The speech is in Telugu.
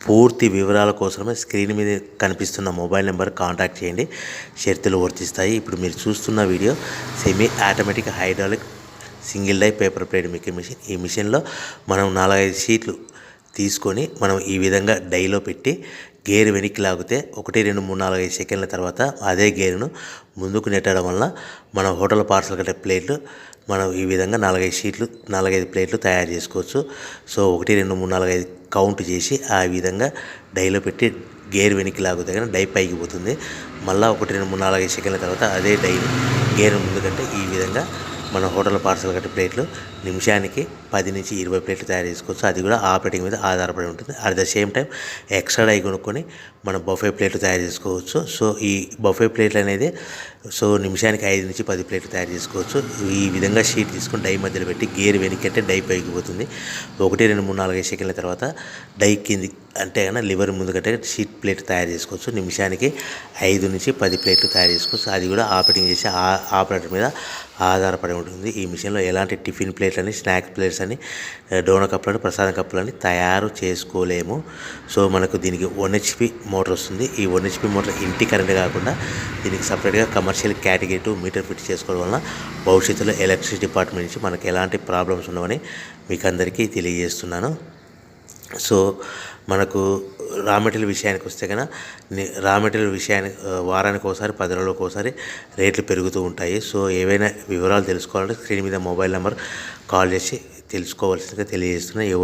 పూర్తి వివరాల కోసమే స్క్రీన్ మీద కనిపిస్తున్న మొబైల్ నెంబర్ కాంటాక్ట్ చేయండి. షరతులు వర్తిస్తాయి. ఇప్పుడు మీరు చూస్తున్న video semi automatic hydraulic single die paper plate making machine. ఈ మిషన్లో మనం 4-5 షీట్లు తీసుకొని మనం ఈ విధంగా డైలో పెట్టి గేర్ వెనక్కి లాగితే 1 2 3 4 5 సెకండ్ల తర్వాత అదే గేరును ముందుకు నెట్టడం వల్ల మన హోటల్ పార్సల్ కట్టే ప్లేట్లు మనం ఈ విధంగా 4-5 షీట్లు 4-5 ప్లేట్లు తయారు చేసుకోవచ్చు. సో 1 2 3 4 5 కౌంట్ చేసి ఆ విధంగా డైలో పెట్టి గేర్ వెనక్కి లాగితే కానీ డై పైకి పోతుంది. మళ్ళీ 1 2 3 4 5 సెకండ్ల తర్వాత అదే డైని గేర్ ముందుకంటే ఈ విధంగా మన హోటల్ పార్సల్ కట్టే ప్లేట్లు నిమిషానికి 10 నుంచి 20 ప్లేట్లు తయారు చేసుకోవచ్చు. అది కూడా ఆపరేటింగ్ మీద ఆధారపడి ఉంటుంది. At the same time extra die కొనుక్కొని మనం బఫే ప్లేట్లు తయారు చేసుకోవచ్చు. సో ఈ బఫే ప్లేట్లు అనేది నిమిషానికి 5 నుంచి 10 ప్లేట్లు తయారు చేసుకోవచ్చు. ఈ విధంగా షీట్ తీసుకొని డై మధ్యలో పెట్టి గేర్ వెనక్కి అంటే డై పైకి పోతుంది. 1 2 3 4 5 సెకండ్ల తర్వాత డై కింది అంటే కన్నా లివర్ ముందుకంటే షీట్ ప్లేట్ తయారు చేసుకోవచ్చు. నిమిషానికి 5 నుంచి 10 ప్లేట్లు తయారు చేసుకోవచ్చు. అది కూడా ఆపరేటింగ్ చేసే ఆపరేటర్ మీద ఆధారపడి ఉంటుంది. ఈ మిషన్లో ఎలాంటి టిఫిన్ ప్లేట్లని, స్నాక్స్ ప్లేట్స్ అని, డోనా కప్పులని, ప్రసాదం కప్పులని తయారు చేసుకోలేము. సో మనకు దీనికి 1 HP మోటార్ వస్తుంది. ఈ 1 HP మోటార్ ఇంటి కరెంట్ కాకుండా దీనికి సపరేట్గా కమర్షియల్ కేటగిరీ 2 మీటర్ ఫిట్ చేసుకోవడం వలన భవిష్యత్తులో ఎలక్ట్రిసిటీ డిపార్ట్మెంట్ నుంచి మనకు ఎలాంటి ప్రాబ్లమ్స్ ఉండవని మీకు అందరికీ తెలియజేస్తున్నాను. సో మనకు రా మెటీరియల్ విషయానికి వస్తే కనుక రా మెటీరియల్ విషయానికి వారానికి ఒకసారి 10 రోజులకు ఒకసారి రేట్లు పెరుగుతూ ఉంటాయి. సో ఏవైనా వివరాలు తెలుసుకోవాలంటే స్క్రీన్ మీద మొబైల్ నెంబర్ కాల్ చేసి తెలుసుకోవాల్సిందిగా తెలియజేస్తున్నాను.